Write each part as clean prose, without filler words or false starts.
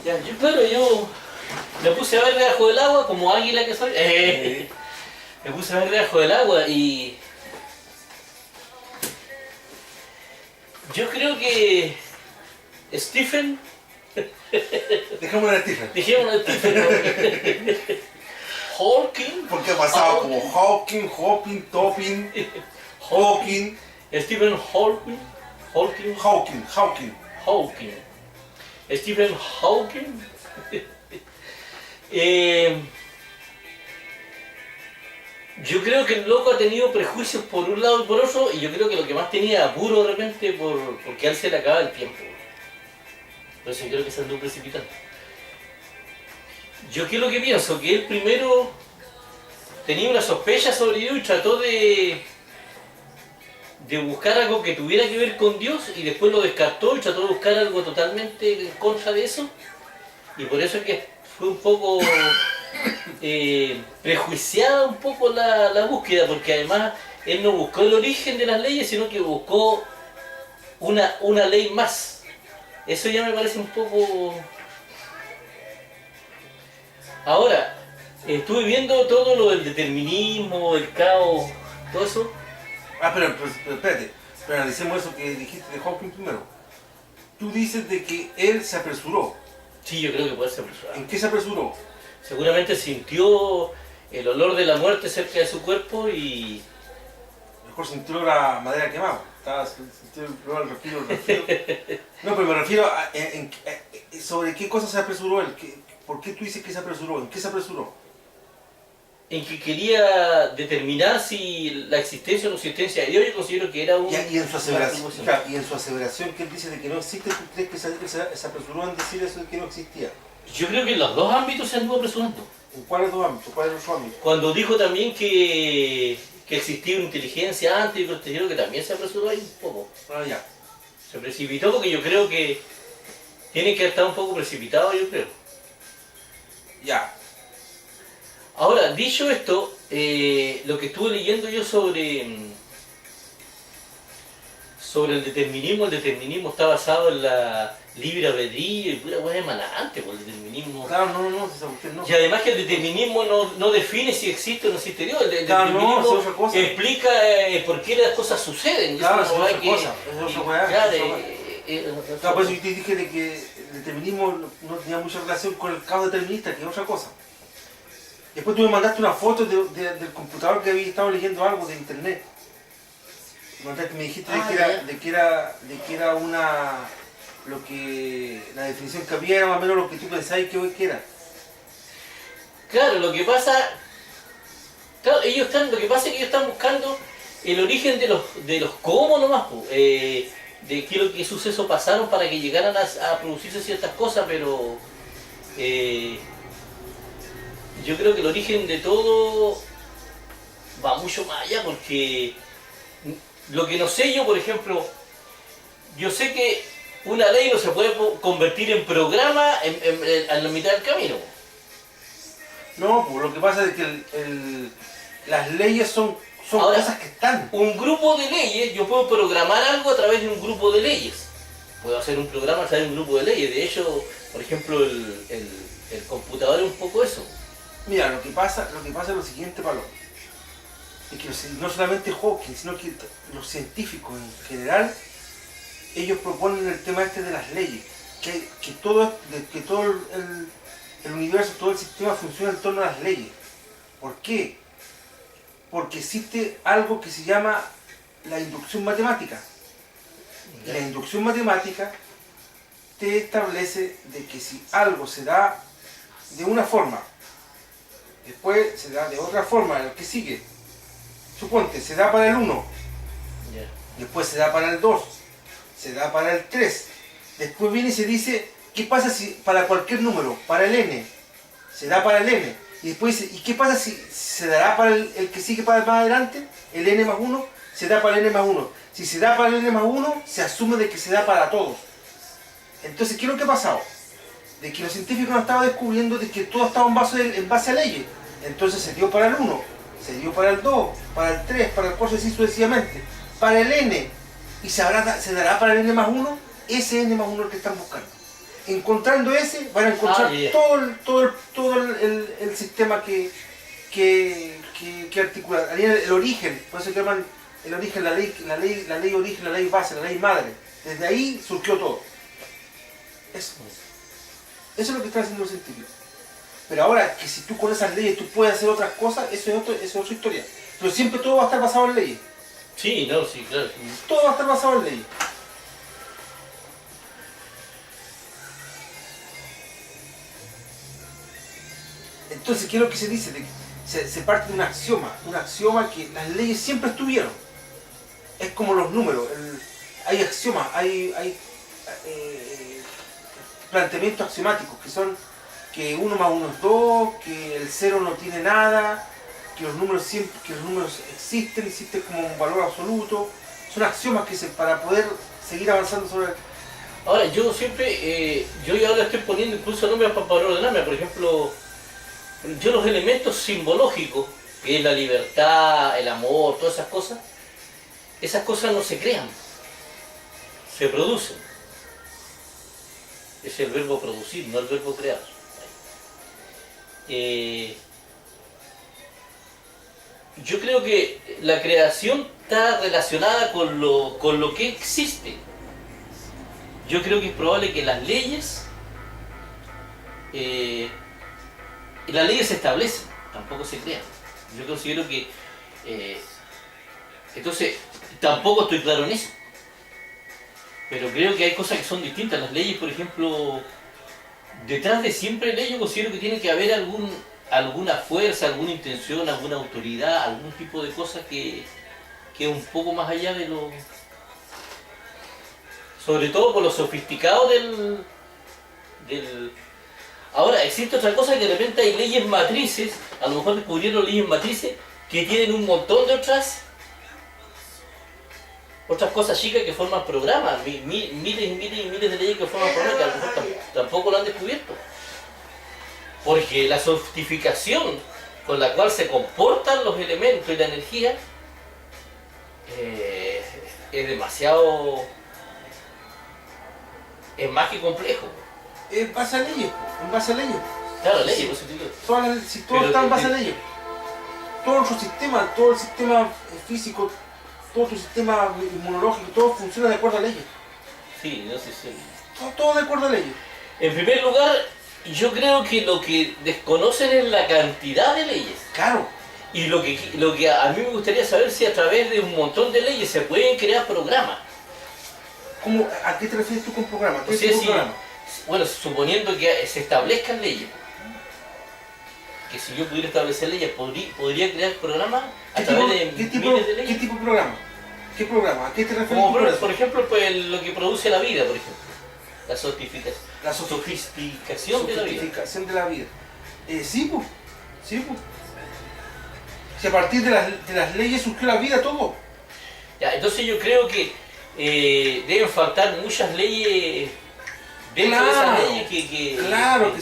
Ya, yo me puse a ver debajo del agua, como águila que soy. Me puse a ver debajo del agua y yo creo que Stephen, Dejémoslo en Stephen. dijémoslo Stephen, Hawking, Porque ha pasado como Hawking, Topping, Hawking, Stephen Hawking, Stephen Hawking. Yo creo que el loco ha tenido prejuicios por un lado y por otro, y yo creo que lo que más tenía apuro de repente porque a él se le acaba el tiempo. Entonces yo creo que se andó precipitando. Yo qué es lo que pienso, que él primero tenía una sospecha sobre Dios y trató de buscar algo que tuviera que ver con Dios y después lo descartó y trató de buscar algo totalmente en contra de eso. Y por eso es que fue un poco prejuiciada un poco la búsqueda, porque además él no buscó el origen de las leyes, sino que buscó una ley más. Eso ya me parece un poco... Ahora, estuve viendo todo lo del determinismo, el caos, todo eso. Pero espérate, pero analicemos eso que dijiste de Hawking primero. Tú dices de que él se apresuró. Sí, yo creo que puede ser apresurado. ¿En qué se apresuró? Seguramente sintió el olor de la muerte cerca de su cuerpo y... Mejor sintió la madera quemada. Sintió el refilo. No, pero me refiero a sobre qué cosa se apresuró él. ¿Por qué tú dices que se apresuró? ¿En qué se apresuró? En que quería determinar si la existencia o no existencia de Dios. Yo considero que era un... Y en su aseveración que él dice de que no existe, ¿tú crees que se apresuró en decir eso de que no existía? Yo creo que en los dos ámbitos se anduvo apresurando. ¿En cuáles dos ámbitos? ¿Cuál es el otro ámbito? Cuando dijo también que existía una inteligencia antes, yo considero que también se apresuró ahí un poco. Ya. Se precipitó porque yo creo que tiene que estar un poco precipitado, yo creo. Ya. Ahora, dicho esto, lo que estuve leyendo yo sobre el determinismo está basado en la libre albedrío y pura hueá de malante por el determinismo. Claro, no, esa cuestión no. Y además que el determinismo no define si existe o no existe Dios. El Claro, determinismo no, es otra cosa. explica por qué las cosas suceden. Claro, es es otra cosa. Es otra hueá. Claro, Claro, por eso yo te dije de que el determinismo no tenía mucha relación con el caos determinista, que es otra cosa. Después tú me mandaste una foto del computador que había estado leyendo algo de internet. Me dijiste de que era una... la definición que había era más o menos lo que tú pensabas que era. Claro, lo que pasa... Claro, lo que pasa es que ellos están buscando el origen de los cómo nomás, de qué sucesos pasaron para que llegaran a producirse ciertas cosas, pero... yo creo que el origen de todo va mucho más allá, porque lo que no sé yo, por ejemplo, yo sé que una ley no se puede convertir en programa en la mitad del camino. No, pues lo que pasa es que las leyes son Ahora, cosas que están. Un grupo de leyes, yo puedo programar algo a través de un grupo de leyes. Puedo hacer un programa a través de un grupo de leyes. De hecho, por ejemplo, el computador es un poco eso. Mira, lo que pasa es lo siguiente, Pablo. Es que no solamente Hawking, sino que los científicos en general, ellos proponen el tema de las leyes. Que todo el universo, todo el sistema funciona en torno a las leyes. ¿Por qué? Porque existe algo que se llama la inducción matemática. Y la inducción matemática te establece de que si algo se da de una forma, después se da de otra forma, el que sigue. Suponte, se da para el 1, después se da para el 2, se da para el 3, después viene y se dice, ¿qué pasa si para cualquier número, para el n, se da para el n? Y después dice, ¿y qué pasa si se dará para el que sigue para más adelante, el n más 1, se da para el n más 1? Si se da para el n más 1, se asume de que se da para todos. Entonces, ¿qué es lo que ha pasado? De que los científicos no estaban descubriendo de que todo estaba en base a leyes. Entonces se dio para el 1, se dio para el 2, para el 3, para el 4, así sucesivamente. Para el n, y se dará para el n más 1, ese n más 1 es el que están buscando. encontrando ese, van a encontrar ya. todo el sistema que articula. Ahí el origen, por eso se llaman el origen, la ley origen, la ley base, la ley madre. Desde ahí surgió todo. Eso es lo que están haciendo los científicos. Pero ahora, que si tú con esas leyes tú puedes hacer otras cosas, eso es otra historia. Pero siempre todo va a estar basado en leyes. Sí, no, sí, claro. Todo va a estar basado en leyes. Entonces, ¿qué es lo que se dice? Se parte de un axioma que las leyes siempre estuvieron. Es como los números, hay axiomas, hay planteamientos axiomáticos que son que 1 más 1 es 2, que el 0 no tiene nada, que los números existen como un valor absoluto. Son axiomas para poder seguir avanzando sobre... Ahora, yo siempre, yo ahora estoy poniendo incluso nombres para ordenarme, por ejemplo, yo los elementos simbológicos, que es la libertad, el amor, todas esas cosas no se crean, se producen. Es el verbo producir, no el verbo crear. Yo creo que la creación está relacionada con lo que existe. Yo creo que es probable que las leyes se establecen, tampoco se crean. Yo considero que entonces tampoco estoy claro en eso, pero creo que hay cosas que son distintas. Las leyes, por ejemplo, detrás de siempre ley yo considero que tiene que haber alguna fuerza, alguna intención, alguna autoridad, algún tipo de cosa que es un poco más allá de lo... Sobre todo por lo sofisticado del... Ahora, existe otra cosa, que de repente hay leyes matrices, a lo mejor descubrieron leyes matrices que tienen un montón de otras cosas chicas que forman programas, miles y miles de leyes que forman programas que a lo mejor tampoco lo han descubierto. Porque la sofisticación con la cual se comportan los elementos y la energía es demasiado... es más que complejo. En base a leyes. Claro, leyes, Sí. por eso te digo. Si todo está en base a leyes. Todo nuestro sistema, todo el sistema físico, todo tu sistema inmunológico, todo funciona de acuerdo a leyes. Sí, no sé si... Todo de acuerdo a leyes. En primer lugar, yo creo que lo que desconocen es la cantidad de leyes. Claro. Y lo que a mí me gustaría saber si a través de un montón de leyes se pueden crear programas. ¿A qué te refieres tú con programa? ¿Qué O sea, tipo de programa? bueno, suponiendo que se establezcan leyes. Que si yo pudiera establecer leyes, podría crear programas a través de miles de leyes. ¿Qué tipo de programa? ¿Qué programa? ¿A qué te refieres Como tú con eso? por ejemplo, pues, lo que produce la vida, por ejemplo. La sofisticación, La sofisticación de la vida. sofisticación de la vida. Sí, pues. Si a partir de las leyes surgió la vida, todo. Ya, entonces yo creo que deben faltar muchas leyes dentro de esas leyes Claro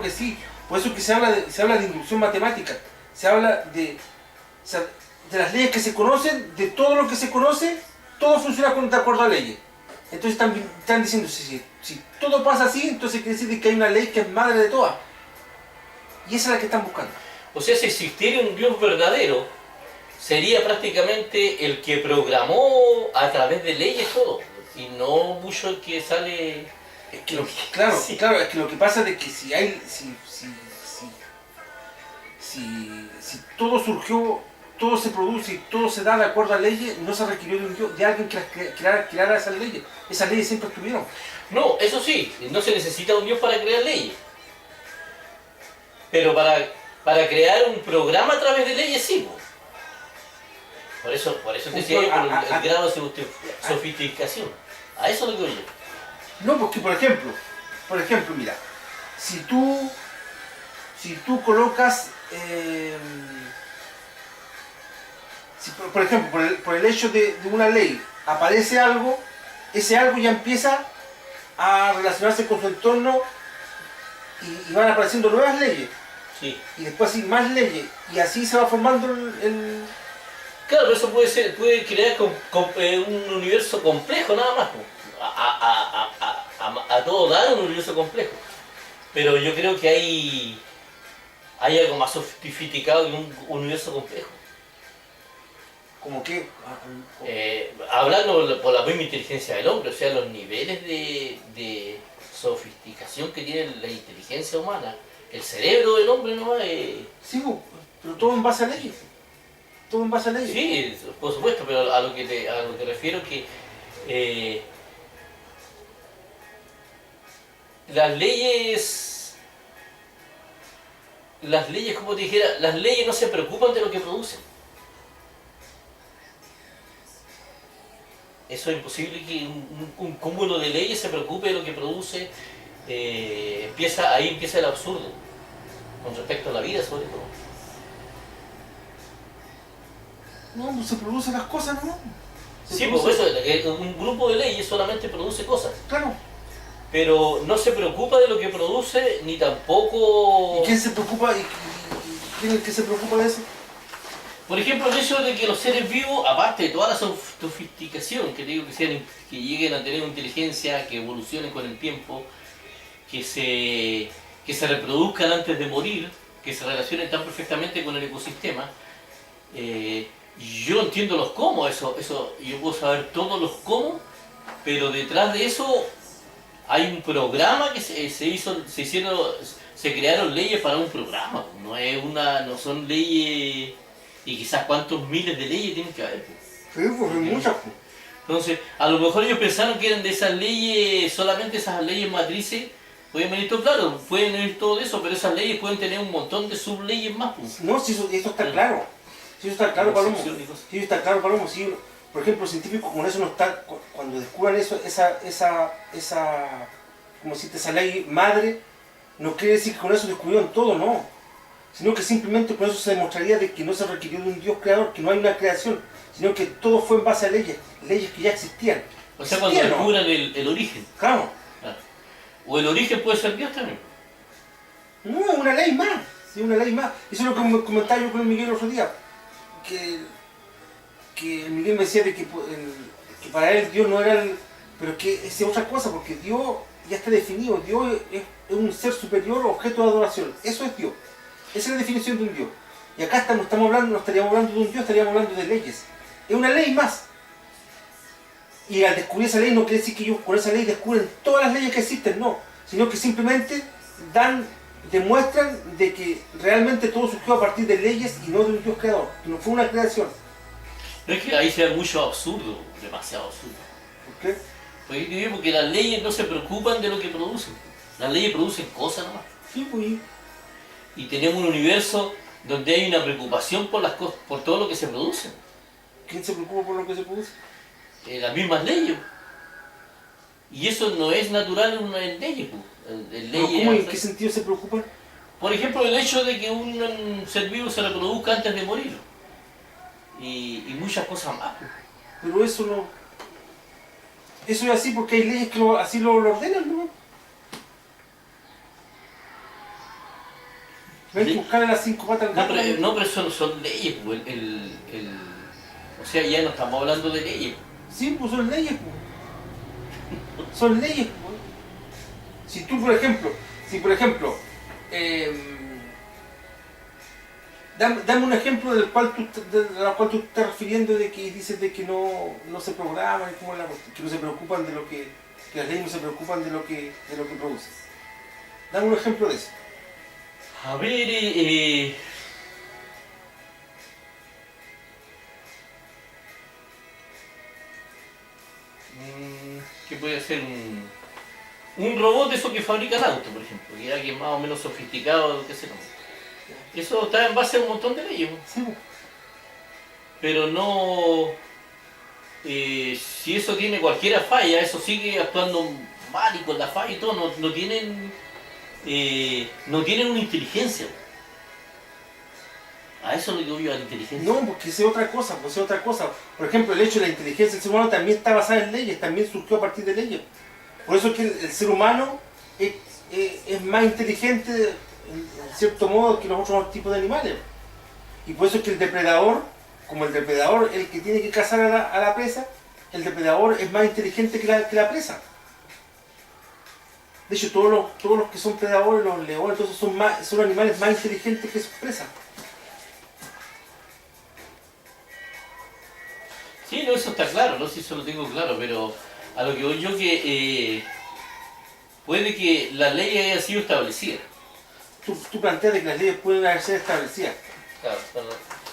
que sí. Por eso es que se habla de inducción matemática. Se habla de las leyes que se conocen, de todo lo que se conoce, todo funciona de acuerdo a leyes. Entonces están diciendo, si todo pasa así, entonces quiere decir que hay una ley que es madre de todas. Y esa es la que están buscando. O sea, si existiera un Dios verdadero, sería prácticamente el que programó a través de leyes todo, y no mucho el que sale... Es que claro, es que lo que pasa es que si todo surgió, todo se produce y todo se da de acuerdo a leyes, no se requirió de un Dios, de alguien que creara esas leyes. Esas leyes siempre estuvieron. No, eso sí, no se necesita un Dios para crear leyes. Pero para crear un programa a través de leyes, sí. Por eso decía yo, por el grado de sofisticación. A eso es lo que oye. No, porque por ejemplo, mira, si tú colocas, por ejemplo, por el hecho de una ley aparece algo, ese algo ya empieza a relacionarse con su entorno y van apareciendo nuevas leyes. Sí. Y después hay más leyes, y así se va formando el... Claro, pero eso puede crear un universo complejo nada más, a todo dar un universo complejo. Pero yo creo que hay algo más sofisticado que un universo complejo. ¿Como qué? Hablando por la misma inteligencia del hombre, o sea, los niveles de sofisticación que tiene la inteligencia humana, el cerebro del hombre no es... Sí, pues, pero todo en base a leyes. Todo en base a leyes. Sí, por supuesto, pero a lo que refiero que las leyes, como te dijera, las leyes no se preocupan de lo que producen. Eso es imposible que un cúmulo de leyes se preocupe de lo que produce. Ahí empieza el absurdo, con respecto a la vida sobre todo. No, pues se producen las cosas, ¿no? Sí, por eso un grupo de leyes solamente produce cosas, Claro. pero no se preocupa de lo que produce, ni tampoco... ¿Y quién se preocupa? ¿Y quién es el que se preocupa de eso? Por ejemplo, el hecho de que los seres vivos, aparte de toda la sofisticación, que digo que lleguen a tener una inteligencia, que evolucionen con el tiempo, que se reproduzcan antes de morir, que se relacionen tan perfectamente con el ecosistema, yo entiendo los cómo, eso yo puedo saber todos los cómo, pero detrás de eso hay un programa que se crearon leyes para un programa, no son leyes, y quizás cuántos miles de leyes tienen que haber. Sí, pues hay muchas. Pues. Entonces, a lo mejor ellos pensaron que eran de esas leyes, solamente esas leyes matrices, pueden venir todo, claro, pueden venir todo eso, pero esas leyes pueden tener un montón de subleyes más. Pues. No, si eso está claro. Si eso está claro, Palomo. Si eso está claro, Palomo. Si, por ejemplo, los científicos con eso no están, cuando descubran eso, como decirte, esa ley madre, no quiere decir que con eso descubrieron todo, no. Sino que simplemente con eso se demostraría de que no se requirió de un Dios creador, que no hay una creación, sino que todo fue en base a leyes que ya existían. O sea, cuando descubran el origen. Claro. O el origen puede ser Dios también. No, es una ley más. Sí, una ley más. Eso es lo que comentaba yo con el Miguel el otro día. Que el Miguel me decía de que para él Dios no era el... Pero que es otra cosa, porque Dios ya está definido. Dios es un ser superior, objeto de adoración. Eso es Dios. Esa es la definición de un Dios. Y acá no estaríamos hablando de un Dios, estaríamos hablando de leyes. Es una ley más. Y al descubrir esa ley no quiere decir que ellos con esa ley descubren todas las leyes que existen, no. Sino que simplemente demuestran de que realmente todo surgió a partir de leyes y no de un Dios creador. Que no fue una creación. No es que ahí sea mucho absurdo, demasiado absurdo. ¿Por qué? Porque las leyes no se preocupan de lo que producen. Las leyes producen cosas nomás. Sí, pues. Y tenemos un universo donde hay una preocupación por las cosas, por todo lo que se produce. ¿Quién se preocupa por lo que se produce? Las mismas leyes. Y eso no es natural en leyes. ¿Cómo y en qué sentido se preocupan? Por ejemplo, el hecho de que un ser vivo se reproduzca antes de morir. Y muchas cosas más. Pero eso no... Eso es así porque hay leyes que así lo ordenan, ¿no? No hay que buscarle las 5 patas al gato. No, pero eso no son leyes. O sea, ya no estamos hablando de leyes. Sí, pues son leyes. Pues. Son leyes. Pues. Si tú, por ejemplo, dame un ejemplo de la cual tú estás refiriendo de que dices de que no se programan, que no se preocupan de lo que las leyes no se preocupan de lo que producen. Dame un ejemplo de eso. A ver, ¿qué puede ser un robot de esos que fabrican autos, por ejemplo? Que es más o menos sofisticado, qué sé yo. Eso está en base a un montón de leyes. Sí. Pero no... si eso tiene cualquier falla, eso sigue actuando mal y con la falla y todo, no tienen una inteligencia. A eso es lo que voy yo, a la inteligencia. No, porque es otra cosa, Por ejemplo, el hecho de la inteligencia del ser humano también está basada en leyes, también surgió a partir de leyes. Por eso es que el ser humano es más inteligente, en cierto modo, que los otros tipos de animales. Y por eso es que el depredador, como el depredador es el que tiene que cazar a la presa, el depredador es más inteligente que la presa. De hecho, todos los que son predadores, los leones, todos esos son animales más inteligentes que sus presas. Sí, no, eso está claro, no sé si eso lo tengo claro, pero a lo que voy yo que puede que la ley haya sido establecida. Tú planteas de que las leyes pueden haber sido establecidas. Claro,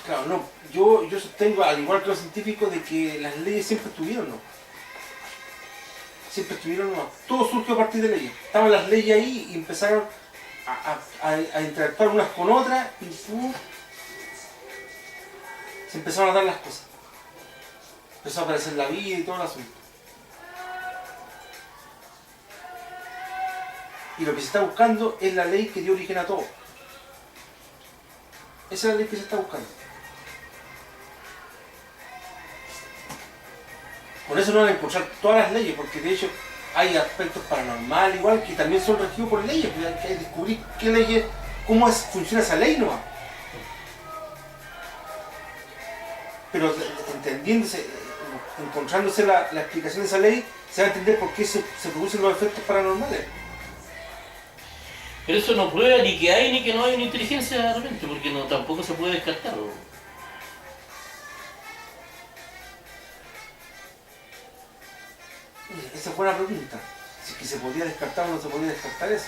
Claro, no. Yo sostengo, al igual que los científicos, de que las leyes siempre estuvieron, ¿no? Siempre estuvieron, ¿no? Todo surgió a partir de leyes. Estaban las leyes ahí y empezaron a interactuar unas con otras y se empezaron a dar las cosas. Empezó a aparecer la vida y todo el asunto. Y lo que se está buscando es la ley que dio origen a todo. Esa es la ley que se está buscando. Con eso no van a encontrar todas las leyes, porque de hecho hay aspectos paranormales igual que también son regidos por leyes, porque hay que descubrir qué leyes, funciona esa ley nomás. Pero entendiéndose, encontrándose la explicación de esa ley, se va a entender por qué se producen los efectos paranormales. pero eso no prueba ni que hay ni que no hay una inteligencia de repente, porque no, tampoco se puede descartar. Esa es buena pregunta. Si es que se podía descartar o no se podía descartar eso.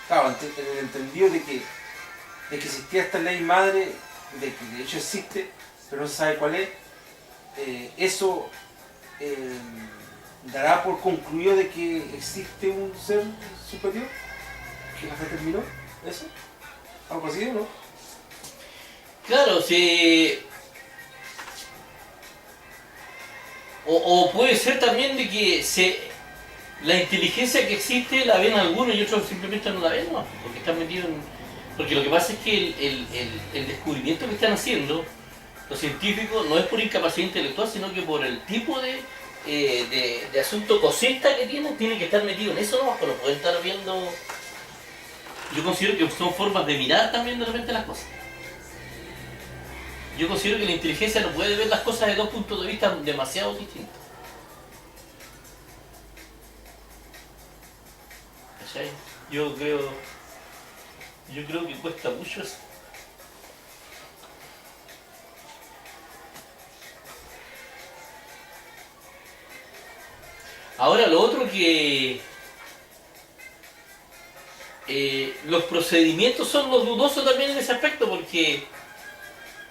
Claro, en el entendido de que existía esta ley madre, de que de hecho existe, pero no se sabe cuál es, eso dará por concluido de que existe un ser superior que las determinó, eso, algo así, ¿no? Claro, sí. O puede ser también de que la inteligencia que existe la ven algunos y otros simplemente no la ven, ¿no? Porque están metidos en... Porque lo que pasa es que el descubrimiento que están haciendo los científicos no es por incapacidad intelectual, sino que por el tipo de asunto cosista que tienen que estar metidos en eso, ¿no? Porque no pueden estar viendo... Yo considero que son formas de mirar también de repente las cosas. Yo considero que la inteligencia no puede ver las cosas de dos puntos de vista demasiado distintos. ¿Cachai? Yo creo que cuesta mucho eso. Ahora lo otro que los procedimientos son los dudosos también en ese aspecto, porque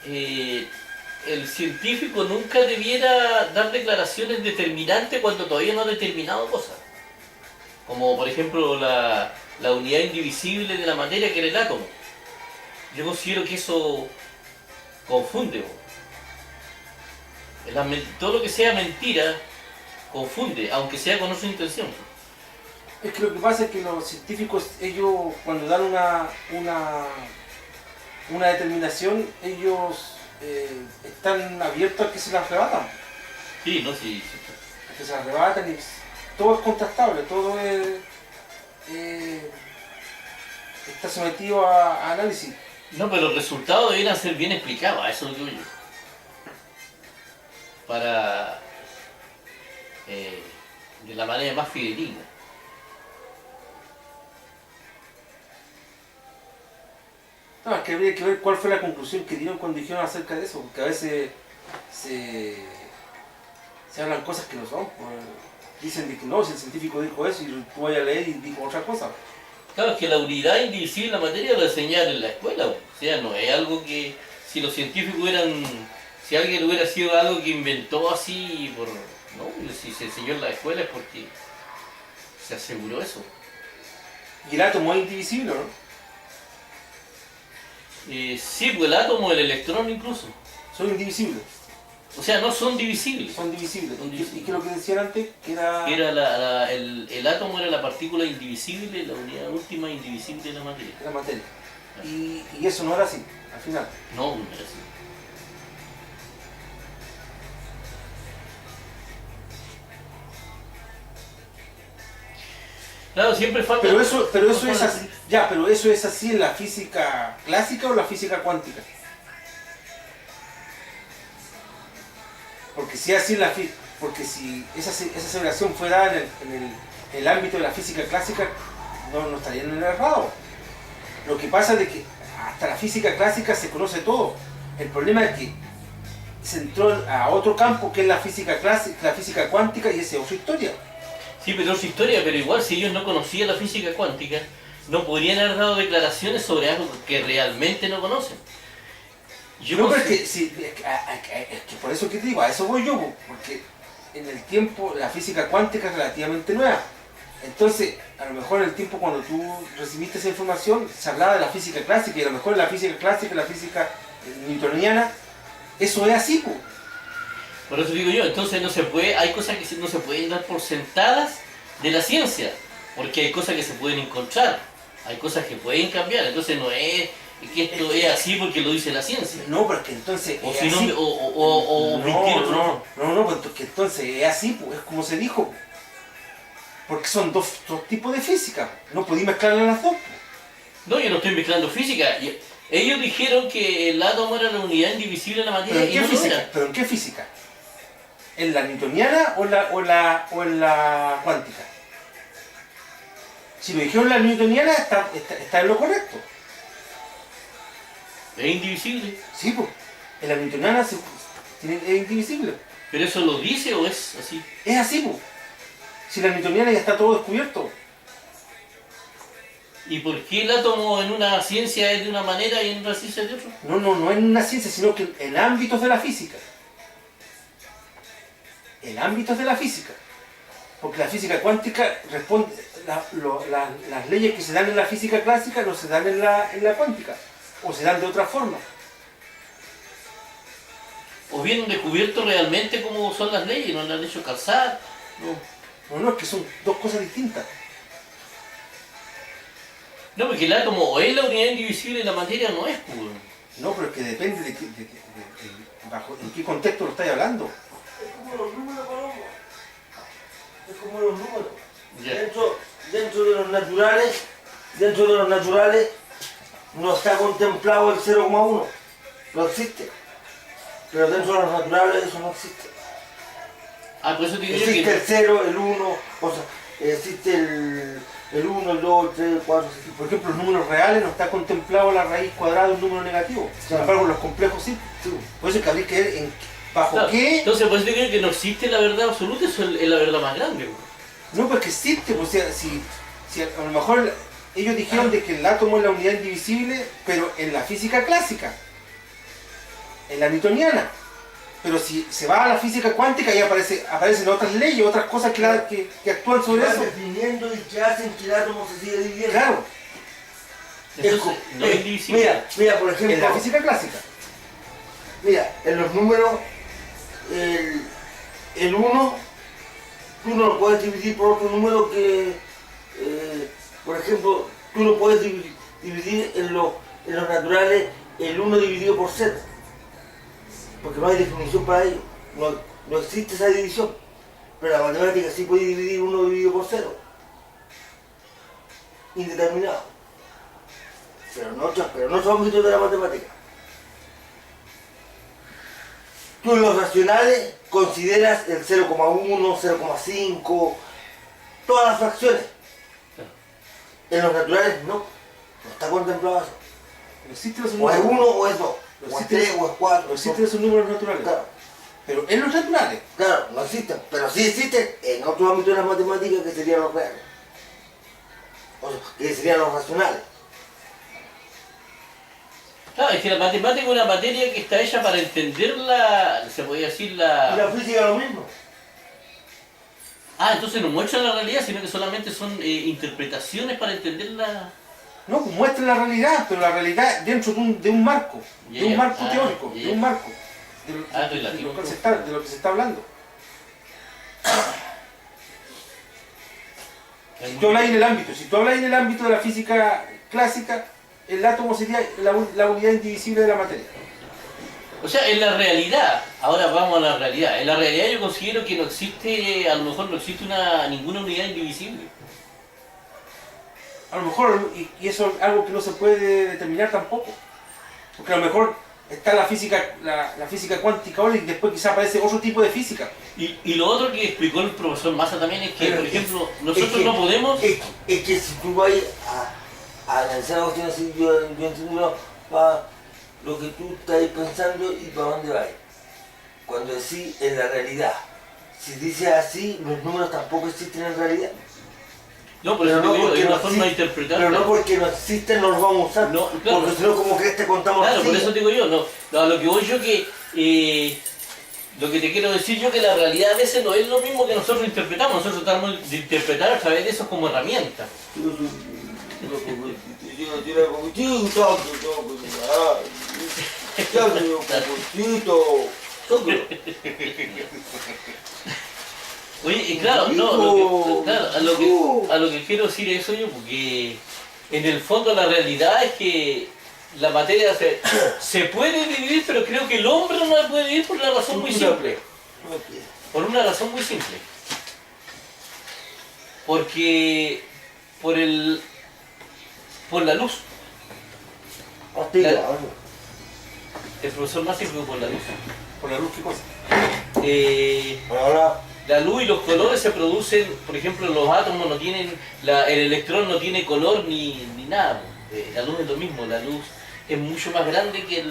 el científico nunca debiera dar declaraciones determinantes cuando todavía no ha determinado cosas. Como por ejemplo la unidad indivisible de la materia, que era el átomo. Yo considero que eso confunde. Todo lo que sea mentira confunde, aunque sea con otra intención. Es que lo que pasa es que los científicos, ellos cuando dan una determinación, ellos están abiertos a que se la arrebatan. Sí, no, sí. A que se la arrebatan y todo es contrastable, todo está sometido a análisis. No, pero los resultados deberían ser bien explicados, a eso es lo que digo yo. Para... de la manera más fidedigna. No, es que habría que ver cuál fue la conclusión que dieron cuando dijeron acerca de eso, porque a veces se hablan cosas que no son. Pues, dicen de que no, si el científico dijo eso y tú vas a leer y dijo otra cosa. Claro, es que la unidad indivisible de la materia lo enseñan en la escuela. O sea, no es algo que... Si los científicos si alguien hubiera sido algo que inventó así por... No, si se enseñó en la escuela es porque se aseguró eso. Y el átomo es indivisible, ¿no? Sí, pues el átomo, el electrón incluso. Son indivisibles. O sea, no son divisibles. Son divisibles. Son divisibles. ¿Y qué es lo que decían antes? Que era... El átomo era la partícula indivisible, la unidad última indivisible de la materia. la materia. Y eso no era así, al final. No, no era así. Claro, siempre falta... Pero eso es así. Ya, pero eso es así en la física clásica o en la física cuántica. Porque si así porque si esa aseveración fue dada en el ámbito de la física clásica, no estarían en el errado. Lo que pasa es que hasta la física clásica se conoce todo. El problema es que se entró a otro campo que es la física clásica, la física cuántica, y esa es otra historia. Sí, pero es otra historia, pero igual si ellos no conocían la física cuántica, no podrían haber dado declaraciones sobre algo que realmente no conocen. No, pero es que, sí, es que por eso que te digo, a eso voy yo, porque en el tiempo la física cuántica es relativamente nueva. Entonces, a lo mejor en el tiempo cuando tú recibiste esa información, se hablaba de la física clásica, y a lo mejor la física clásica, la física newtoniana, eso es así, pues. Por eso digo yo, entonces no se puede, hay cosas que no se pueden dar por sentadas de la ciencia, porque hay cosas que se pueden encontrar, hay cosas que pueden cambiar, entonces no es que esto es así porque lo dice la ciencia. No, pero es que entonces O es si así. no, o No, pues que entonces es así, pues, es como se dijo. Porque son dos tipos de física, no podí mezclarlas las dos. Pues. No, yo no estoy mezclando física. Ellos dijeron que el átomo era la unidad indivisible de la materia ¿Pero en y qué no lo física? era. ¿Pero en qué física? ¿En la newtoniana o en la cuántica? Si lo dijeron en la newtoniana, está en lo correcto. Es indivisible. Sí, pues. En la newtoniana es indivisible. ¿Pero eso lo dice o es así? Es así, pues. Si la newtoniana ya está todo descubierto. ¿Y por qué el átomo en una ciencia es de una manera y en otra ciencia es de otra? No en una ciencia, sino que en ámbitos de la física. En ámbitos de la física. Porque la física cuántica responde, las leyes que se dan en la física clásica no se dan en la cuántica. O se dan de otra forma. ¿O bien han descubierto realmente cómo son las leyes? ¿No las han hecho calzar? No, es que son dos cosas distintas. No, porque el átomo o es la unidad indivisible de la materia o no es, pues. No, pero es que depende en qué contexto lo estáis hablando. Es como los números, Palomo. Es como los números. Ya. Dentro de los naturales, no está contemplado el 0,1. No existe. Pero dentro de los naturales eso no existe. Ah, por eso te digo yo Existe que... el 0, el 1, o sea, existe el 1, el 2, el 3, el 4, el 5. Por ejemplo, en los números reales no está contemplado la raíz cuadrada de un número negativo. Sin Claro. embargo, en los complejos sí. Por eso es que habría que ver bajo Claro, qué. entonces por eso te digo que no existe la verdad absoluta, eso es la verdad más grande, pues. No, pues que existe. Pues, si a lo mejor ellos dijeron de que el átomo es la unidad indivisible, pero en la física clásica, en la newtoniana. Pero si se va a la física cuántica, ahí aparecen otras leyes, otras cosas que actúan sobre Van eso. definiendo y que hacen que el átomo se siga dividiendo. Claro, Entonces, no es indivisible. Mira, por ejemplo, en la física clásica. mira, en los números, el 1, tú no lo puedes dividir por otro número que, por ejemplo, tú no puedes dividir en los naturales el 1 dividido por 0. Porque no hay definición para ello. No existe esa división. Pero la matemática sí puede dividir 1 dividido por 0. Indeterminado. Pero no son ámbitos de la matemática. Tú en los racionales consideras el 0,1, 0,5, todas las fracciones. En los naturales no. No está contemplado eso. No existen esos O es números. 1 o es 2. O es existe 3 o es 4. No existen esos números naturales. Claro. Pero en los naturales. Claro, no existen, pero sí existen en otros ámbitos de las matemáticas que serían los reales, o sea, que serían los racionales. Claro, es que la matemática es una materia que está hecha para entenderla, se podría decir Y la física lo mismo. Ah, entonces no muestran la realidad, sino que solamente son interpretaciones para entenderla. No, pues muestra la realidad, pero la realidad dentro de un marco. De un marco teórico, de un marco. De lo que se está hablando. Si tú hablas en el ámbito de la física clásica, el átomo sería la unidad indivisible de la materia. O sea, en la realidad, ahora vamos a la realidad. En la realidad yo considero que no existe, a lo mejor no existe ninguna unidad indivisible. A lo mejor, y eso es algo que no se puede determinar tampoco. Porque a lo mejor está la física cuántica ahora y después quizá aparece otro tipo de física. Y lo otro que explicó el profesor Massa también es que, Pero por es- ejemplo, es nosotros que- no podemos... Es que si tú vas a analizar la cuestión así, yo entiendo para lo que tú estás pensando y para dónde vas. Cuando decís en la realidad, si dices así, los números tampoco existen en realidad. No, por eso digo yo, es una no forma de existen, interpretar. pero no porque no existen no los vamos a usar. No, claro. Porque si no, como que te contamos Claro, así. por eso digo yo, no, a lo que voy yo que... lo que te quiero decir yo que la realidad a veces no es lo mismo que nosotros interpretamos, nosotros tratamos de interpretar a través de eso como herramienta. Oye, y claro, claro, a lo que quiero decir eso yo, porque en el fondo la realidad es que la materia se puede dividir, pero creo que el hombre no la puede dividir por una razón muy simple. Por una razón muy simple. Porque por la luz. El profesor más simple por la luz. ¿Por la luz qué cosa? Ahora, La luz y los colores se producen, por ejemplo, los átomos no tienen, el electrón no tiene color ni nada. La luz es lo mismo, la luz es mucho más grande que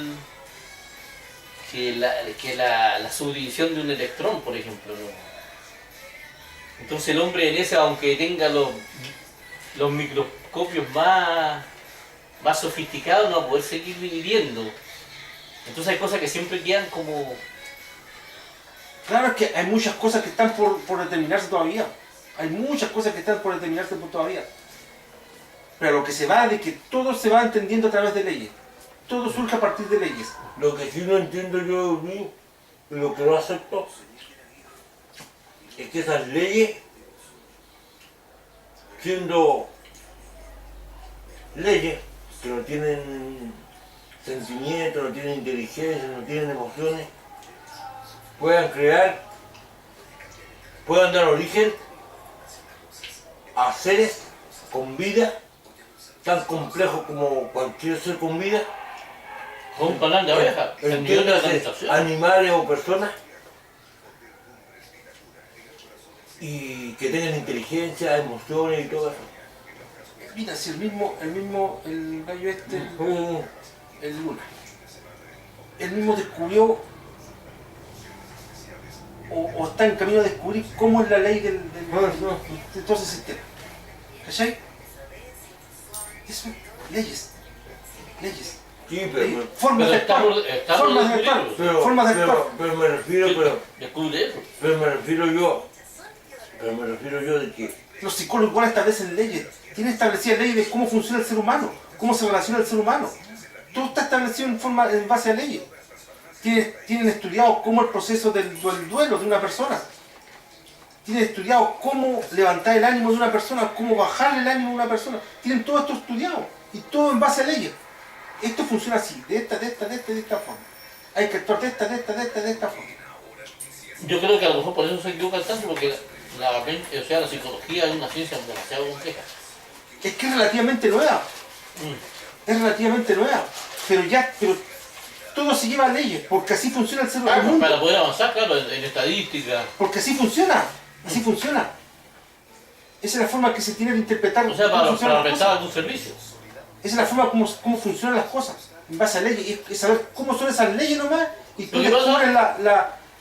la subdivisión de un electrón, por ejemplo, ¿no? Entonces el hombre en ese, aunque tenga los microscopios más sofisticados, no va a poder seguir dividiendo. Entonces hay cosas que siempre quedan como... Claro, es que hay muchas cosas que están por determinarse todavía. Hay muchas cosas que están por determinarse todavía. Pero lo que se va es de que todo se va entendiendo a través de leyes. Todo surge a partir de leyes. lo que sí no entiendo yo, y lo que no acepto, es que esas leyes, siendo leyes que no tienen sentimientos, no tienen inteligencia, no tienen emociones, puedan dar origen a seres con vida, tan complejos como cualquier ser con vida, Con un panal de abeja, el nivel de la entiéndase, contaminación. animales o personas, y que tengan inteligencia, emociones y todo eso. Mira, si el gallo este, el Luna, él mismo descubrió o está en camino a descubrir cómo es la ley de todo ese sistema. ¿Cachai? Eso, leyes. Sí, pero, Formas de actuar. Formas de actuar. Formas de actuar. pero me refiero, Descubre eso. pero me refiero yo de que Los psicólogos igual establecen leyes. Tienen establecidas leyes de cómo funciona el ser humano, cómo se relaciona el ser humano. Todo está establecido en base a leyes. Tienen estudiado cómo el proceso del duelo de una persona. Tienen estudiado cómo levantar el ánimo de una persona, cómo bajar el ánimo de una persona. Tienen todo esto estudiado. Y todo en base a leyes. Esto funciona así, de esta forma. Hay que actuar de esta forma. Yo creo que a lo mejor por eso se equivoca tanto, porque la psicología es una ciencia demasiado compleja. Es que es relativamente nueva. Es relativamente nueva. Pero todo se lleva a leyes, porque así funciona el ser Claro, humano. para poder avanzar, claro, en estadística. Porque así funciona. Así funciona. Esa es la forma que se tiene de interpretar O sea, cómo para funcionan las prestar cosas. algún servicio. Esa es la forma cómo funcionan las cosas. En base a leyes. Es saber cómo son esas leyes nomás. Y tú Lo que pasa- descubres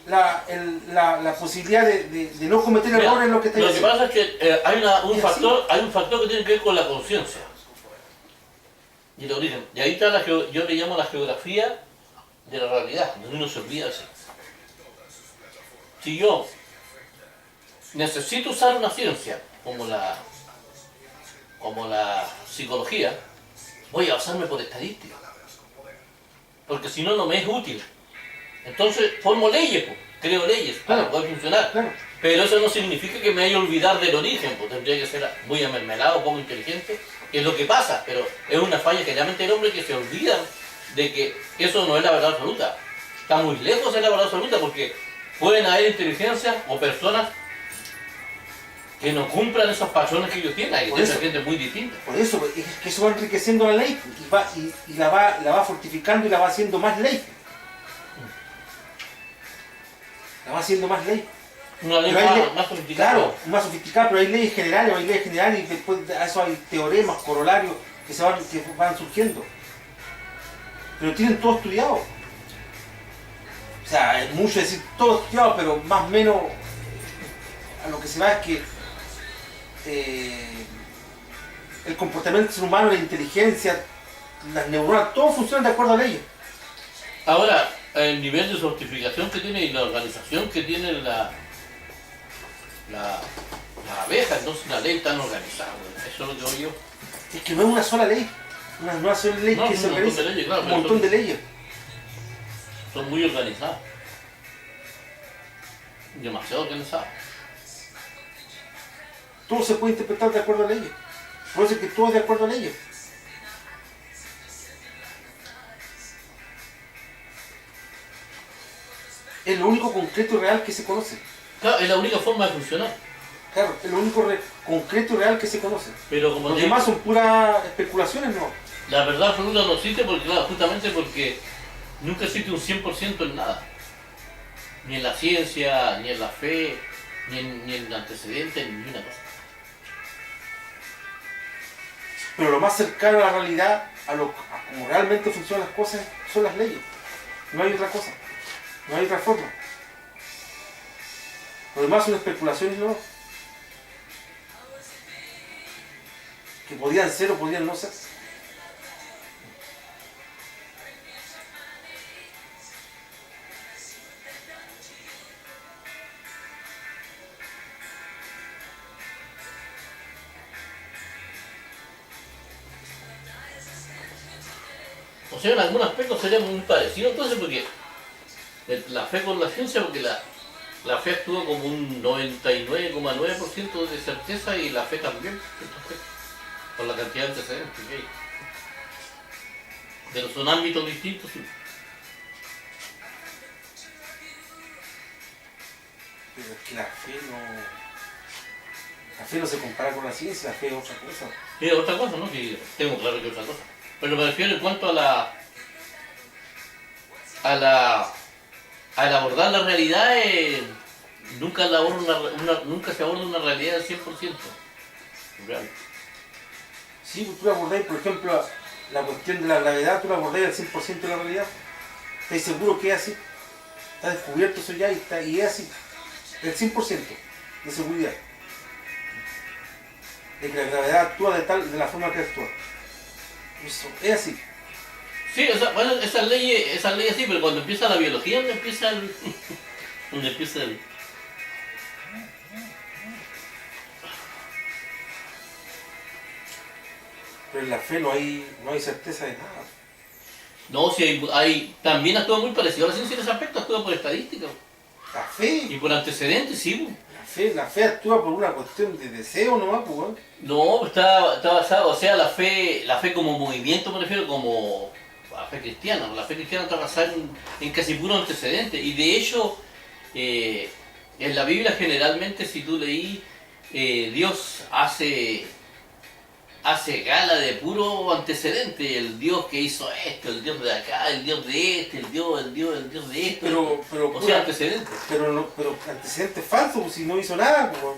la posibilidad de no cometer Mira, errores en lo que estás lo que haciendo. pasa es que hay ¿Y así? un factor que tiene que ver con la conciencia. Y el origen. Y ahí está yo le llamo la geografía de la realidad, donde uno se olvida de eso. Si yo necesito usar una ciencia como la psicología, voy a basarme por estadística. Porque si no, no me es útil. Entonces formo leyes, pues, creo leyes para Claro. poder funcionar. Claro. Pero eso no significa que me haya olvidado del origen, pues tendría que ser muy amermelado, poco inteligente, que es lo que pasa, pero es una falla que realmente el hombre que se olvida de que eso no es la verdad absoluta. Está muy lejos de la verdad absoluta porque pueden haber inteligencias o personas que no cumplan esos patrones que ellos tienen. Hay Por que eso. tener gente muy distinta. Por eso, es que eso va enriqueciendo la ley y la va fortificando y la va haciendo más ley. La va haciendo más ley. Una ley Pero hay más, ley- más sofisticada. Claro, más sofisticada, pero hay leyes generales y después de eso hay teoremas, corolarios que van surgiendo. Pero tienen todo estudiado. O sea, es mucho decir todo estudiado, pero más o menos a lo que se va es que el comportamiento del ser humano, la inteligencia, las neuronas, todo funciona de acuerdo a leyes. Ahora, el nivel de sofisticación que tiene y la organización que tiene la abeja, entonces una ley tan organizada, güey. Eso es lo que oigo yo. Es que no es una sola ley. Una sola ley No, que es se un montón organiza. de leyes, claro, Un pero montón son- de leyes. Son muy organizadas. Demasiado organizadas. Todo se puede interpretar de acuerdo a leyes. Por eso es que todo es de acuerdo a leyes. Es lo único concreto y real que se conoce. Claro, es la única forma de funcionar. Claro, es lo único concreto y real que se conoce. Pero como Los te digo, demás son puras especulaciones, ¿no? la verdad absoluta no existe porque, claro, justamente porque nunca existe un 100% en nada. Ni en la ciencia, ni en la fe, ni en antecedentes, ni una cosa. Pero lo más cercano a la realidad, a cómo realmente funcionan las cosas, son las leyes. No hay otra cosa. No hay otra forma. Lo demás son especulaciones, ¿no? Que podían ser o podían no ser. O sea, en algún aspecto sería muy parecido entonces porque la fe con la ciencia, porque la fe actúa como un 99,9% de certeza y la fe también, entonces, por la cantidad de antecedentes que hay. Pero son ámbitos distintos, sí. Pero es que la fe no... La fe no se compara con la ciencia, la fe es otra cosa. Y es otra cosa, ¿no? Que tengo claro que es otra cosa. Pero me refiero en cuanto a al abordar la realidad, nunca se aborda una realidad al 100%. Real. Sí, pues tú la abordáis, por ejemplo, la cuestión de la gravedad, tú la abordáis al 100% de la realidad. ¿Estás seguro que es así? Está descubierto eso ya y es así. El 100% de seguridad. De que la gravedad actúa de la forma que actúa. Eso, es así. Sí, o sea, bueno, esas leyes sí, pero cuando empieza la biología, donde empieza el... donde empieza el... Pero en la fe no hay certeza de nada. No, si también actúa muy parecido a la ciencia en ese aspecto, actúa por estadística La fe, y por antecedentes, sí. la fe actúa por una cuestión de deseo nomás, pues, weón. No, está basado, o sea, la fe como movimiento, me refiero, como la fe cristiana. La fe cristiana está basada en casi puro antecedente. Y de hecho, en la Biblia generalmente, si tú leí, Dios hace gala de puro antecedente. El Dios que hizo esto, el Dios de acá, el Dios de este, el Dios de esto. Pero o sea, antecedentes. Pero antecedente falso, pues si no hizo nada, pues, weón.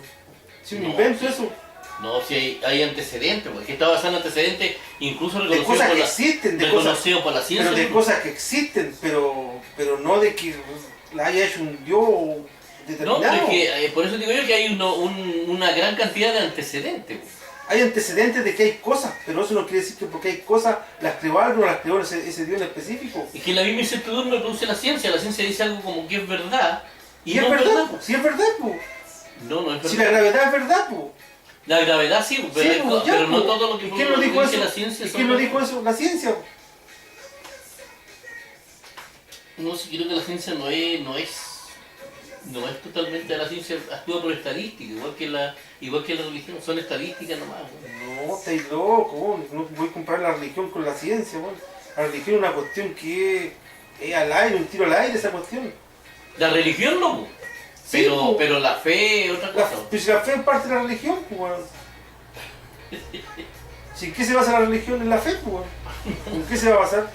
Si un No, invento eso. No, si hay antecedentes, porque está basado en antecedentes, incluso De reconocido cosas por que la, existen, reconocido por la ciencia. pero de cosas que existen, pero no de que la haya hecho un Dios No, determinado. pero es que, por eso digo yo que hay una gran cantidad de antecedentes. Hay antecedentes de que hay cosas, pero eso no quiere decir que porque hay cosas las creó algo, no las creó ese Dios en específico. Es que la misma incertidumbre produce la ciencia dice algo como que es verdad. Y no es verdad, pues. si es verdad, pues. No es verdad. Si la gravedad es verdad, pues. La gravedad sí, pero, Sí, pues, ya, pero no pues. todo lo que ¿Y quién lo dijo dice eso? la ciencia ¿Y son quién lo verdad. dijo eso? La ciencia. No, si creo que la ciencia no es totalmente la ciencia, actúa por estadística, igual que la religión, son estadísticas nomás. ¿No? No, estáis loco, no voy a comparar la religión con la ciencia, bueno. La religión es una cuestión que es al aire, un tiro al aire esa cuestión. La religión no, Sí, pues. pero la fe es otra La, cosa. pues si la fe es parte de la religión, pues, weón. Si ¿en qué se basa la religión? En la fe, pues, weón. ¿En qué se va a basar?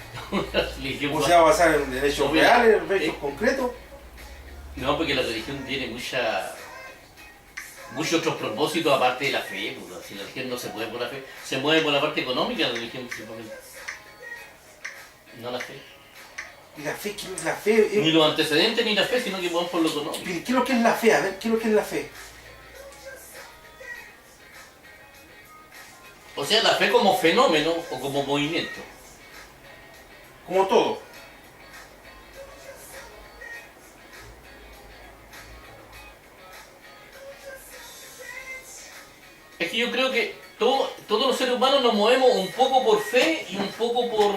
La religión ¿O va- se va a basar en hechos No, reales, en hechos concretos? No, porque la religión tiene muchos otros propósitos aparte de la fe. Pues, si la religión no se mueve por la fe, se mueve por la parte económica de la religión principalmente. No la fe. Y la fe Ni los antecedentes ni la fe, sino que vamos por lo económico. ¿qué es lo que es la fe? A ver, ¿qué es lo que es la fe? O sea, la fe como fenómeno o como movimiento. Como todo. Es que yo creo que todos los seres humanos nos movemos un poco por fe y un poco por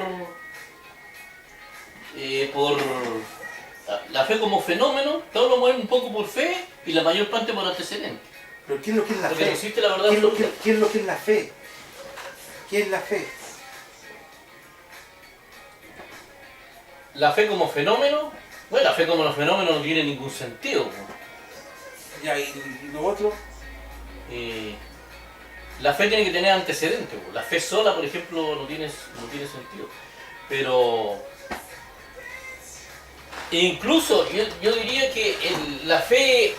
la fe como fenómeno. Todos nos movemos un poco por fe y la mayor parte por antecedentes. Pero ¿qué es lo que es la Porque no fe? existe la verdad ¿Qué es, lo que, absoluta. qué es lo que es la fe? ¿Qué es la fe? La fe como fenómeno, bueno, la fe como fenómeno no tiene ningún sentido. Po. Ya, y lo otro, La fe tiene que tener antecedentes. Po. La fe sola, por ejemplo, no tiene sentido. Pero incluso yo diría que la fe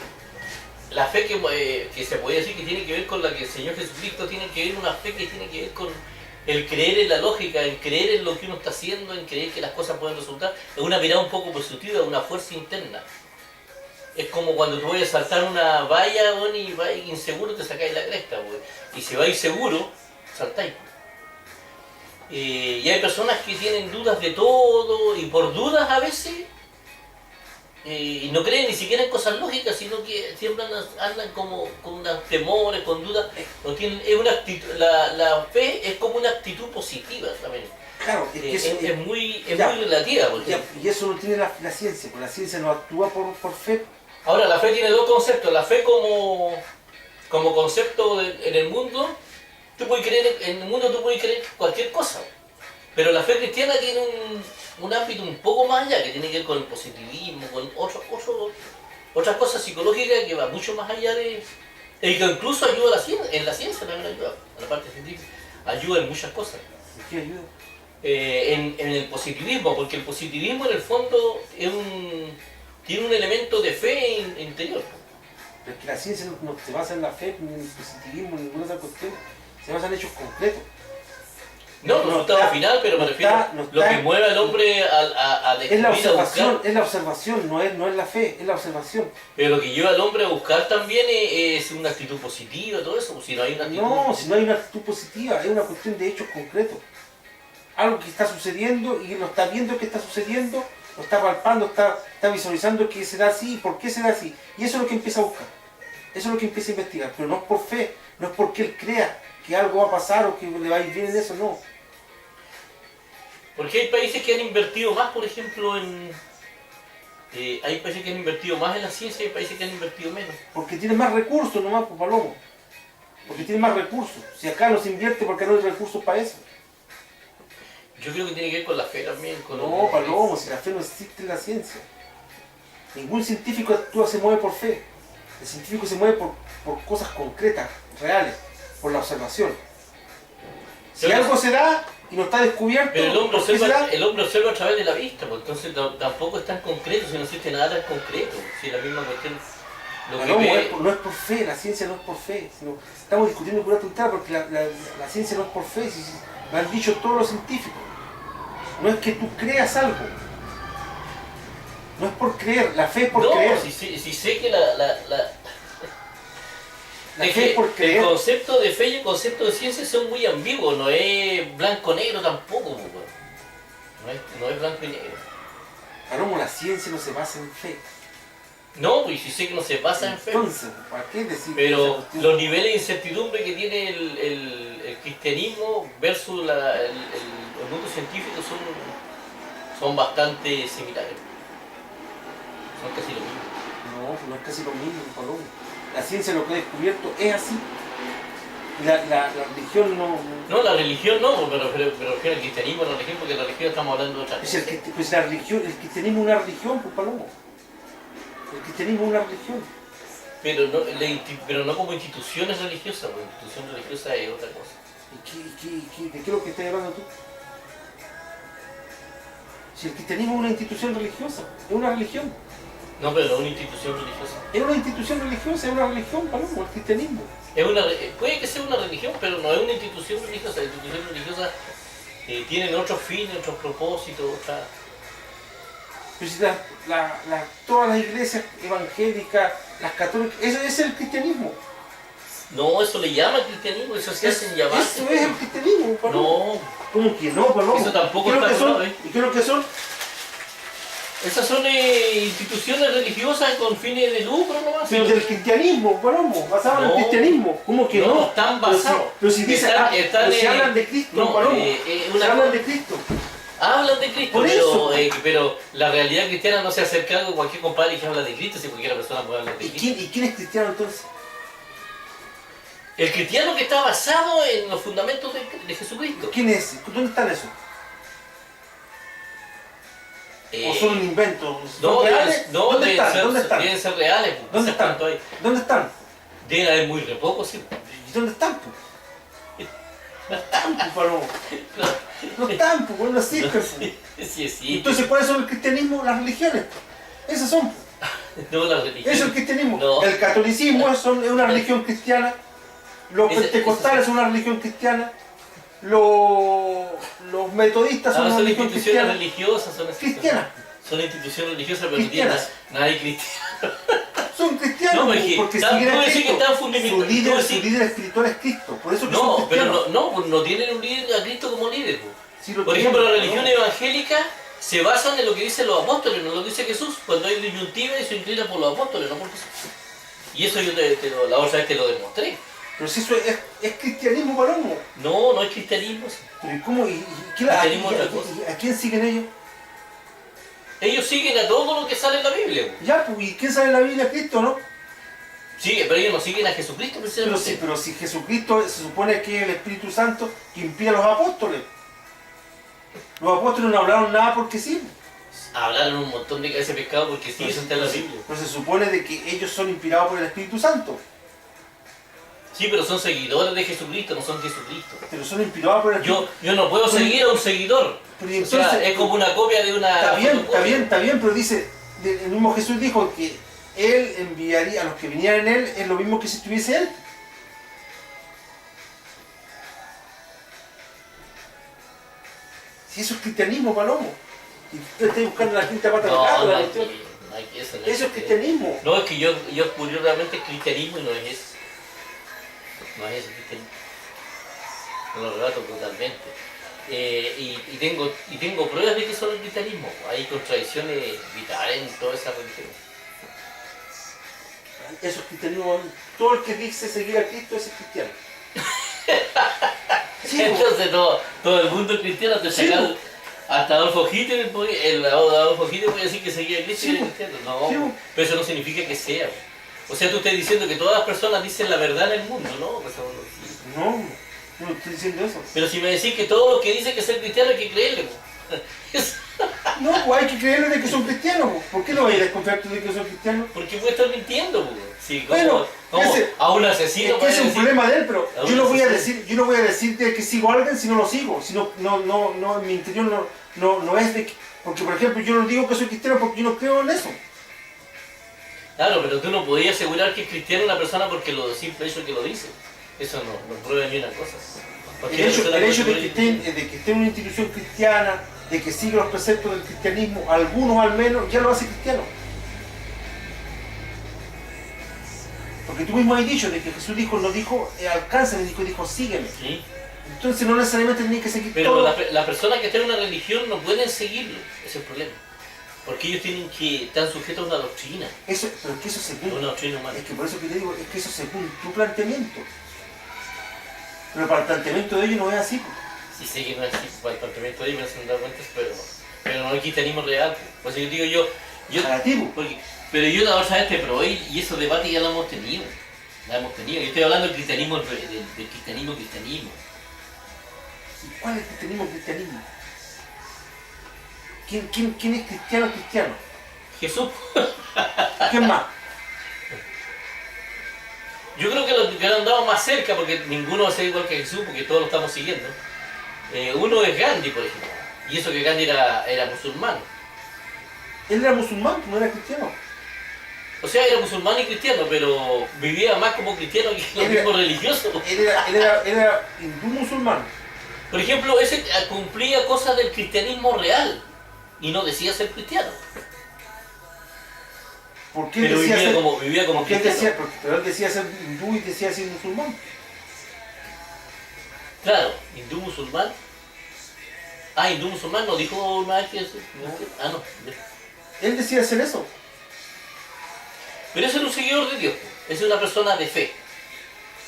que se puede decir que tiene que ver con la que el Señor Jesucristo tiene que ver, una fe que tiene que ver con el creer en la lógica, el creer en lo que uno está haciendo, en creer que las cosas pueden resultar, es una mirada un poco positiva, una fuerza interna. Es como cuando tú vayas a saltar una valla, bueno, y vas inseguro, te sacáis la cresta, bueno. Y si vais seguro, saltáis. Y hay personas que tienen dudas de todo, y por dudas a veces, y no creen ni siquiera en cosas lógicas, sino que siempre andan como con unos temores, con dudas. No tienen, es una actitud, la fe es como una actitud positiva también. claro, es que eso, Es muy ya, relativa. Porque ya, y eso lo tiene la ciencia, porque la ciencia no actúa por fe. ahora, la fe tiene dos conceptos. La fe como concepto en el mundo, tú puedes creer, en el mundo tú puedes creer cualquier cosa. Pero la fe cristiana tiene un ámbito un poco más allá, que tiene que ver con el positivismo, con otras cosas psicológicas que va mucho más allá de... Y que incluso ayuda a en la ciencia también ayuda, a la parte científica. Ayuda en muchas cosas. ¿Qué ayuda? En el positivismo, porque el positivismo en el fondo tiene un elemento de fe interior. Pero es que la ciencia no se basa en la fe, ni en el positivismo, ni en ninguna otra cuestión. Se basa en hechos concretos. No, No resultado está- final, pero me no refiero está- no lo está- que mueve al hombre a Es la descubrir, a observación, buscar. es la observación, no es la fe, es la observación. Pero lo que lleva al hombre a buscar también es una actitud positiva, todo eso. Si no hay una actitud... No, si no hay una actitud positiva, es una cuestión de hechos concretos. Algo que está sucediendo y lo está viendo que está sucediendo, lo está palpando, está visualizando que será así, por qué será así. Y eso es lo que empieza a buscar, eso es lo que empieza a investigar, pero no es por fe, no es porque él crea que algo va a pasar o que le va a ir bien en eso, no. Porque hay países que han invertido más, por ejemplo, hay países que han invertido más en la ciencia y hay países que han invertido menos. Porque tiene más recursos nomás, pues Palomo. Porque tiene más recursos. Si acá no se invierte porque no hay recursos para eso. Yo creo que tiene que ver con la fe también. No, Palomo, si la fe no existe en la ciencia. Ningún científico actúa, se mueve por fe. El científico se mueve por cosas concretas, reales, por la observación. Si Pero- algo se da y no está descubierto, Pero el hombre, ¿por qué se da? observa a través de la vista, pues entonces tampoco es tan concreto, si no existe nada tan concreto. Si es la misma cuestión. Lo que Palomo, ve, no es por fe, la ciencia no es por fe. Sino, estamos discutiendo pura tontería porque la ciencia no es por fe, si lo han dicho todos los científicos. No es que tú creas algo. No es por creer, la fe es por no, creer. si sé que La es fe que es por creer. el concepto de fe y el concepto de ciencia son muy ambiguos, no es blanco-negro tampoco, pues, weón. No es blanco y negro. Palomo, la ciencia no se basa en fe. No, pues si sé que no se basa en fe. Entonces, ¿para qué decir esa Pero cuestión? los niveles de incertidumbre que tiene el cristianismo versus el mundo científico son bastante similares. Son casi lo mismo. No es casi lo mismo, Palomo. La ciencia lo que ha descubierto es así. La religión no... No, la religión no, pero refiero al cristianismo, la religión, porque la religión estamos hablando de otra Pues cosa. pues la religión, el cristianismo es una religión, pues Palomo. El cristianismo es una religión. Pero no como instituciones religiosas, porque institución religiosa es otra cosa. ¿De qué es lo que estás hablando tú? Si el cristianismo es una institución religiosa, es una religión. No, pero no es una institución religiosa. Es una institución religiosa, es una religión, Palomo, el cristianismo. Puede que sea una religión, pero no es una institución religiosa. Las instituciones religiosas tienen otros fines, otros propósitos, otras... Pero si todas las iglesias evangélicas, las católicas, eso es el cristianismo. No, eso le llama cristianismo, eso se hacen llamar. Eso es el cristianismo, Palomo. No, ¿Cómo que no, Palomo? eso tampoco ¿Qué es lo está que son? hablado, ¿Y qué es lo que son? esas son instituciones religiosas con fines de lucro nomás. Pero del cristianismo, Palomo, basado en el No. cristianismo. ¿Cómo que no? No, están basados. Pero si dice, pero si hablan de Cristo, no, Palomo. una Si hablan cosa- de Cristo. Hablan de Cristo, Por eso. pero la realidad cristiana no se acerca a cualquier compadre que habla de Cristo, si cualquier persona puede hablar de ¿Y Cristo. quién es cristiano entonces? El cristiano que está basado en los fundamentos de Jesucristo. ¿Quién es? ¿Dónde están esos? Eh, ¿O son un invento? no, ¿Son reales? no, ¿Dónde deben están? ser, ¿Dónde están? deben ser reales. pues, ¿Dónde no sé están? cuánto hay. ¿Dónde están? Deben haber muy re pocos, sí. ¿Y dónde están? No están, pues, Palomo. No están, pues, no existen. Pues. Sí, sí. Entonces, ¿cuáles son el cristianismo? Las religiones. Esas son. No, la religión. Eso es el cristianismo. No. El catolicismo es una religión cristiana. Los Ese- pentecostales son una religión cristiana. Los metodistas son Ah, una son religión instituciones cristiana. religiosas, son Cristianas. Son instituciones religiosas, pero Cristianas. no tienen nadie cristiano. Son cristianos, No, porque porque tú siguen a decís que Cristo. están Su fundamentados. líder, Tú su decís- líder espiritual es Cristo. Por eso que son No, pero cristianos. pues no tienen un líder a Cristo como líder. Pues. Sí lo Por tienen, ejemplo, la ¿no? religión evangélica se basan en lo que dicen los apóstoles, no lo que dice Jesús. Cuando hay disyuntiva y se inclina por los apóstoles, no por Jesús. Y eso yo la otra vez te lo demostré. Pero si eso es cristianismo, Palomo. No, no es cristianismo. Pero ¿y cómo? Cristianismo es otra cosa. ¿A quién siguen ellos? Ellos siguen a todo lo que sale en la Biblia. Pues. Ya, pues, ¿y quién sabe en la Biblia? Cristo, ¿no? Sí, pero ellos no siguen a Jesucristo precisamente. Pero si Jesucristo se supone que es el Espíritu Santo que inspira a los apóstoles. Los apóstoles no hablaron nada porque sí. Hablaron un montón de ese pescado porque sí, eso está en la Biblia. Pero se supone de que ellos son inspirados por el Espíritu Santo. Sí, pero son seguidores de Jesucristo, no son Jesucristo. Pero son inspirados por el Espíritu Yo no puedo seguir a un seguidor. Pero y O sea, entonces- es como una copia de una... Está bien, pero dice, el mismo Jesús dijo que Él enviaría a los que vinieran en Él, es lo mismo que si estuviese Él. Si eso es cristianismo, Palomo. Y tú estás buscando la quinta pata No, al gato, no la hay cuestión. que- no hay que eso. No Eso es cristianismo. No, es que yo descubrí realmente el cristianismo y no es eso. No es eso el cristianismo. No lo relato totalmente. Y tengo pruebas de que son el cristianismo. Hay contradicciones vitales en toda esa religión. Eso es cristianismo. Todo el que dice seguir a Cristo es cristiano. Sí, po. Entonces todo el mundo es cristiano, te Sí, sacan po. hasta Adolfo Hitler, el Adolfo Hitler puede decir que seguía a Cristo Sí, y era po. cristiano. No, Sí, po. pero eso no significa que sea. O sea, tú estás diciendo que todas las personas dicen la verdad en el mundo, ¿no? Pues eso no- No estoy diciendo eso. Pero si me decís que todo lo que dice que ser cristiano hay que creerle, po. Es- No, pues hay que creerle de que son cristianos. Po. ¿Por qué no vais a desconfiar tú de que son cristianos? porque puede estar mintiendo, po. Sí, ¿cómo, Bueno, cómo ese- a un asesino Es que ese es un decir- problema de él, pero Aún yo no voy a así, decir, yo no voy a decirte que sigo a alguien si no lo sigo, si no, en mi interior no es de que, porque por ejemplo yo no digo que soy cristiano porque yo no creo en eso. Claro, pero tú no podías asegurar que es cristiano una persona porque lo simple hecho que lo dice. Eso no prueba ni una cosa. Porque El la hecho, persona el puede hecho de, ser que esté en una institución cristiana, de que siga los preceptos del cristianismo, algunos al menos, ya lo hace cristiano. Porque tú mismo has dicho de que Jesús dijo, no dijo, alcánzame, dijo, sígueme. Sí. Entonces no necesariamente tenía que seguir Pero todo. las personas que están en una religión no pueden seguirlo, ese es el problema. Porque ellos están sujetos a una doctrina, Eso, pero es que eso a según, una doctrina humana. es que por eso que te digo, es que eso según tu planteamiento. Pero para el planteamiento de ellos no es así. Pues. Si sé que no es así, para el planteamiento de ellos no se han dado cuenta, pero no hay cristianismo real. Pues. Por eso yo digo Para ti, pues. pero yo la otra vez te probé y esos debates ya lo hemos tenido. Lo hemos tenido. Yo estoy hablando del cristianismo, del cristianismo. ¿Y cuál es el cristianismo? ¿Quién es cristiano? Jesús. ¿Quién más? Yo creo que los que han andado más cerca, porque ninguno va a ser igual que Jesús, porque todos lo estamos siguiendo. Uno es Gandhi, por ejemplo. Y eso que Gandhi era musulmán. Él era musulmán, no era cristiano. O sea, era musulmán y cristiano, pero vivía más como cristiano que los mismos religiosos. Él era hindú musulmán. Por ejemplo, ese cumplía cosas del cristianismo real y no decía ser cristiano. ¿Por qué Pero decía vivía como porque él cristiano. pero él decía ser hindú y decía ser musulmán. Claro, hindú musulmán. Ah, hindú musulmán no dijo nada que eso. Ah, no. Él decía hacer eso. Pero ese es un seguidor de Dios. Esa es una persona de fe.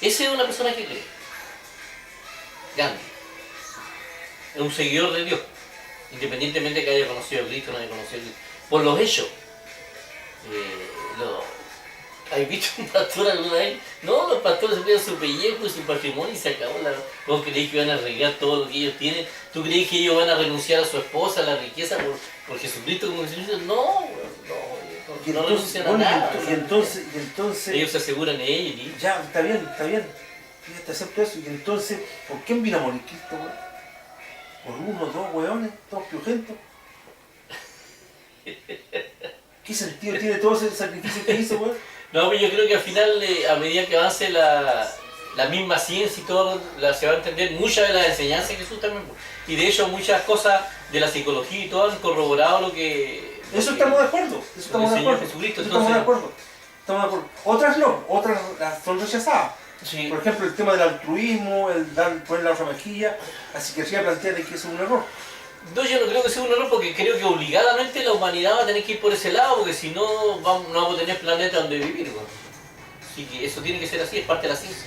Esa es una persona que cree. Gandhi. Es un seguidor de Dios. Independientemente de que haya conocido a Cristo o no haya conocido a Cristo. Por los hechos. ¿Has visto un pastor alguna vez? No, los pastores se cuidan su pellejo y su patrimonio y se acabó la... ¿Vos creéis que van a arreglar todo lo que ellos tienen? ¿Tú creéis que ellos van a renunciar a su esposa, a la riqueza por Jesucristo como Jesucristo? No, no renuncian a nada. Y entonces Ellos se aseguran de ellos. ¿Sí? ya, está bien. Ya te acepto eso. Y entonces, ¿por qué vino a morir Cristo, weón? ¿Por uno, dos weones, dos piojentos? ¿Qué sentido tiene todo ese sacrificio que hizo, weón? No, pero yo creo que al final, a medida que avance la misma ciencia y todo, se va a entender muchas de las enseñanzas de Jesús también. Y de hecho muchas cosas de la psicología y todo han corroborado lo que... Eso estamos de acuerdo. Eso estamos de acuerdo. Jesucristo, Eso estamos de entonces- acuerdo. Estamos de acuerdo. Otras no, otras son rechazadas. Sí. Por ejemplo, el tema del altruismo, el poner la otra mejilla, la psiquiatría plantea de que eso es un error. No, yo no creo que sea un error porque creo que obligadamente la humanidad va a tener que ir por ese lado porque si no, no vamos a tener planeta donde vivir. ¿No? Así que eso tiene que ser así, es parte de la ciencia.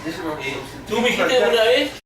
Eso no- Tú me dijiste una vez